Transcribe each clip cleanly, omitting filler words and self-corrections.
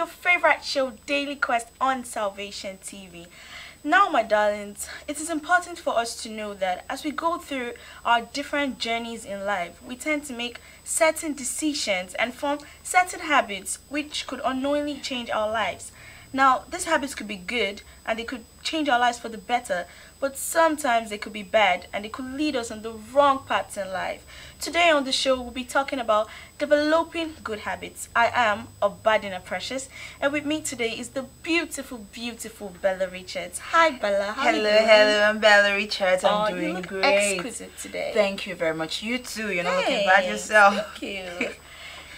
Your favorite show, Daily Quest on Salvation TV. Now, my darlings, it is important for us to know that as we go through our different journeys in life, we tend to make certain decisions and form certain habits which could unknowingly change our lives. Now, these habits could be good and they could change our lives for the better, but sometimes they could be bad and they could lead us on the wrong paths in life. Today on the show, we'll be talking about developing good habits. I am Obadina Precious, and with me today is the beautiful, beautiful Bella Richards. Hi, Bella. How are you Hello, doing? hello, I'm Bella Richards. I'm You doing look great. exquisite today. Thank you very much. You too. You're not looking Thanks. bad yourself. Thank you.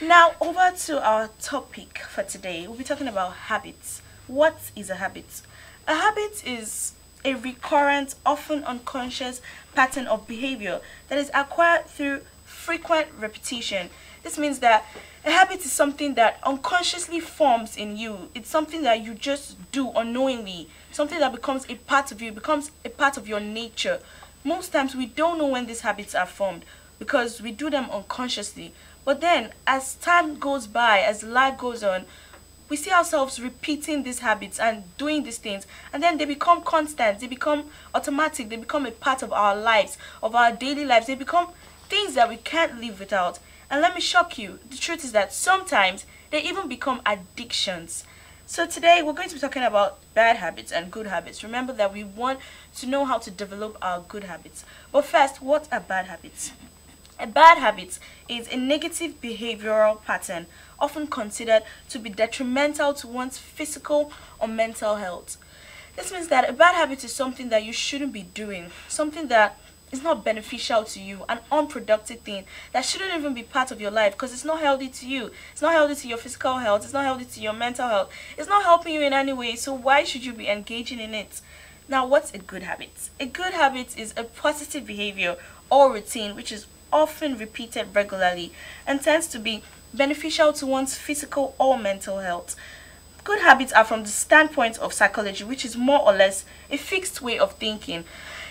Now, over to our topic for today. We'll be talking about habits. What is a habit? A habit is a recurrent, often unconscious pattern of behavior that is acquired through frequent repetition. This means that a habit is something that unconsciously forms in you. It's something that you just do unknowingly, something that becomes a part of you, becomes a part of your nature. Most times we don't know when these habits are formed because we do them unconsciously. But then, as time goes by, as life goes on, we see ourselves repeating these habits and doing these things, and then they become constant, they become automatic, they become a part of our lives, of our daily lives. They become things that we can't live without. And let me shock you, the truth is that sometimes they even become addictions. So today we're going to be talking about bad habits and good habits. Remember that we want to know how to develop our good habits. But first, what are bad habits? A bad habit is a negative behavioral pattern often considered to be detrimental to one's physical or mental health. This means that a bad habit is something that you shouldn't be doing, something that is not beneficial to you, an unproductive thing that shouldn't even be part of your life because it's not healthy to you. It's not healthy to your physical health, it's not healthy to your mental health. It's not helping you in any way, so why should you be engaging in it? Now, what's a good habit? A good habit is a positive behavior or routine which is often repeated regularly and tends to be beneficial to one's physical or mental health. Good habits are from the standpoint of psychology, which is more or less a fixed way of thinking.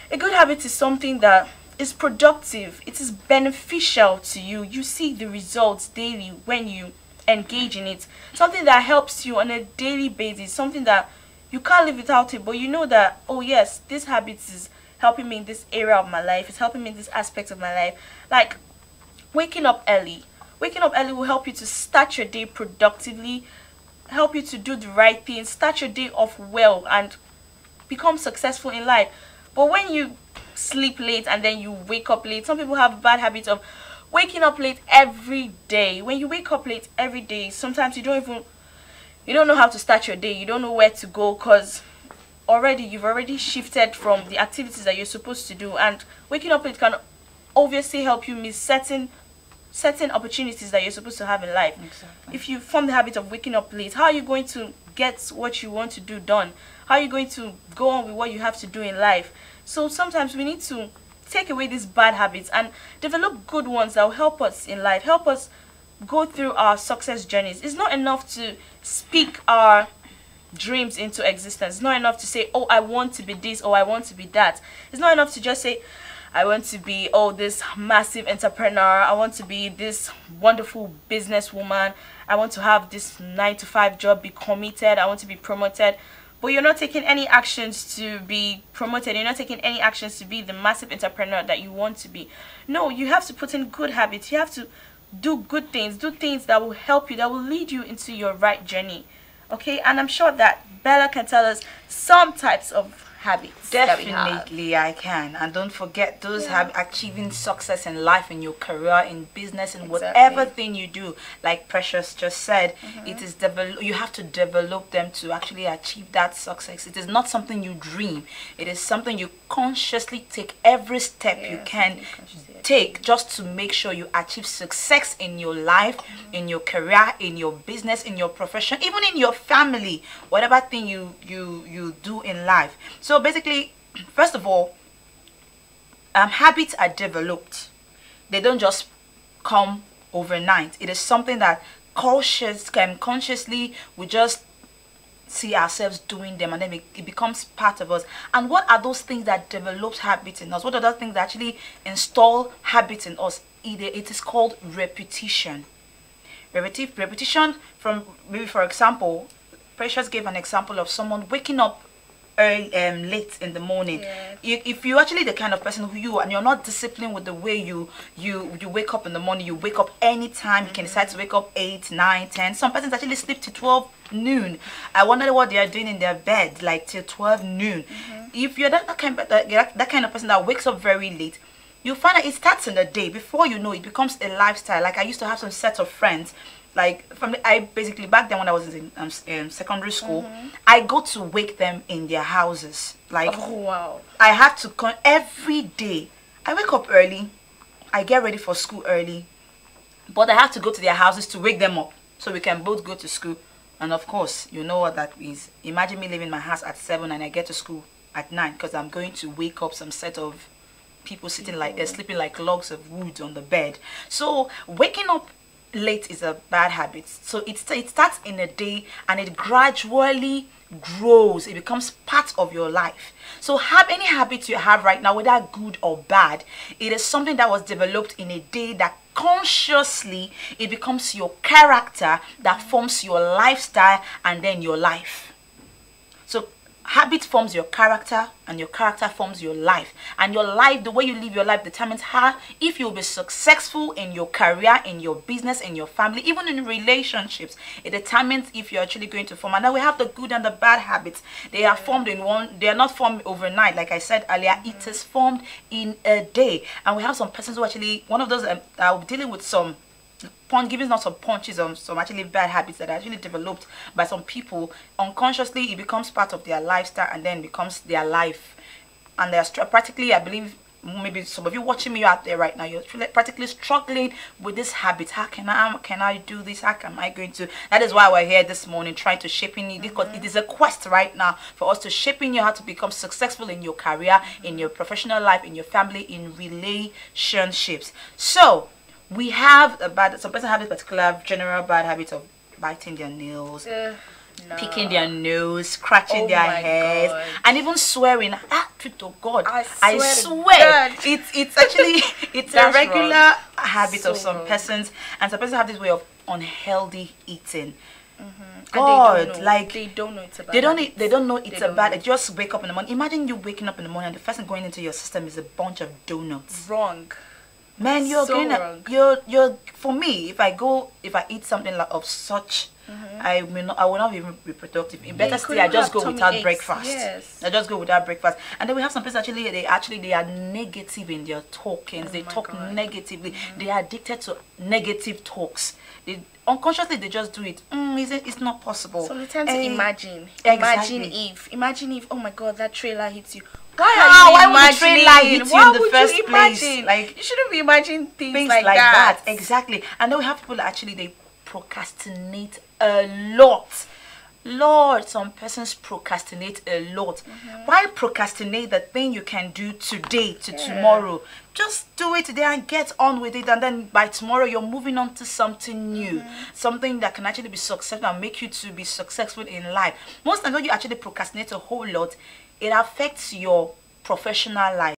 A good habit is something that is productive, it is beneficial to you. You see the results daily when you engage in it. Something that helps you on a daily basis, something that you can't live without it, but you know that, oh yes, this habit is helping me in this area of my life, it's helping me in this aspect of my life. Like waking up early. Waking up early will help you to start your day productively, help you to do the right thing, start your day off well and become successful in life. But when you sleep late and then you wake up late, some people have bad habits of waking up late every day. When you wake up late every day, sometimes you don't know how to start your day, you don't know where to go because you've already shifted from the activities that you're supposed to do, and waking up late can obviously help you miss certain opportunities that you're supposed to have in life. Exactly. If you form the habit of waking up late, how are you going to get what you want to do done? How are you going to go on with what you have to do in life? So sometimes we need to take away these bad habits and develop good ones that will help us in life, help us go through our success journeys. It's not enough to speak our dreams into existence. It's not enough to say, oh, I want to be this or I want to be that. It's not enough to just say, I want to be, oh, this massive entrepreneur. I want to be this wonderful businesswoman. I want to have this 9-to-5 job, be committed. I want to be promoted. But you're not taking any actions to be promoted. You're not taking any actions to be the massive entrepreneur that you want to be. No, you have to put in good habits. You have to do good things. Do things that will help you, that will lead you into your right journey. Okay? And I'm sure that Bella can tell us some types of habits. Definitely I can. And don't forget those have achieving success in life, in your career, in business, in whatever thing you do. Like Precious just said, it is you have to develop them to actually achieve that success. It is not something you dream. It is something you consciously take every step you can take just to make sure you achieve success in your life, in your career, in your business, in your profession, even in your family, whatever thing you do in life. So basically, first of all, habits are developed. They don't just come overnight. It is something that consciously we just see ourselves doing them, and then it becomes part of us. And what are those things that develop habits in us? What are those things that actually install habits in us? It is called repetition. Repetition from, maybe for example, Precious gave an example of someone waking up early, late in the morning. Yeah. If you actually the kind of person who you are, and you're not disciplined with the way you wake up in the morning, you wake up anytime. You can decide to wake up 8, 9, 10. Some persons actually sleep till 12 noon. I wonder what they are doing in their bed, like till 12 noon. If you're that kind of person that wakes up very late, you find that it starts in the day. Before you know, it becomes a lifestyle. Like I used to have some set of friends, like I basically, back then when I was in secondary school, I go to wake them in their houses. Like, Oh wow. I have to come every day. I wake up early, I get ready for school early, but I have to go to their houses to wake them up so we can both go to school. And of course, you know what that means. Imagine me leaving my house at 7 and I get to school at 9, because I'm going to wake up some set of people sitting like they're sleeping like logs of wood on the bed. So waking up late is a bad habit. So it starts in a day and it gradually grows. It becomes part of your life. So have any habit you have right now, whether good or bad, it is something that was developed in a day that consciously it becomes your character, that forms your lifestyle and then your life. So habit forms your character and your character forms your life, and your life, the way you live your life, determines how, if you'll be successful in your career, in your business, in your family, even in relationships. It determines if you're actually going to form. And now we have the good and the bad habits. They are formed in one, they are not formed overnight. Like I said earlier, it is formed in a day. And we have some persons who actually, one of those are dealing with some giving not some punches on some actually bad habits that are actually developed by some people unconsciously. It becomes part of their lifestyle and then becomes their life, and they're practically, I believe, maybe some of you watching me out there right now, you're practically struggling with this habit. How can I do this? How am I going to? That is why we're here this morning, trying to shape in you, because it is a quest right now for us to shape in you how to become successful in your career, in your professional life, in your family, in relationships. So we have some person have this particular general bad habit of biting their nails, No. picking their nose, scratching their my heads, God. and even swearing. To God, I swear. God. It's actually it's a That's regular wrong. habit of So some wrong. persons, and some persons have this way of unhealthy eating. And God, they don't know. like They don't know it's a bad they don't know habit. it's They a don't bad. know. Just wake up in the morning. Imagine you waking up in the morning and the first thing going into your system is a bunch of donuts. Wrong. Man, you're So going wrong. you're for me, if I eat something like of such, I will not even be productive. In better you still, couldn't I just have go tummy without aches. breakfast. Yes. I just go without breakfast. And then we have some people they are negative in their talkings. They my talk God. negatively. They are addicted to negative talks. They unconsciously they just do it. It's not possible. So they tend to imagine. Exactly. Imagine if, oh my God, that trailer hits you. Why would the trailer hit you in the first place? Imagine? Like, you shouldn't be imagining things like like that. Exactly. And then we have people that actually they procrastinate a lot. Lord, some persons procrastinate a lot. Why procrastinate the thing you can do today to tomorrow? Just do it today and get on with it, and then by tomorrow you're moving on to something new, something that can actually be successful and make you to be successful in life. Most times when you actually procrastinate a whole lot, it affects your professional life.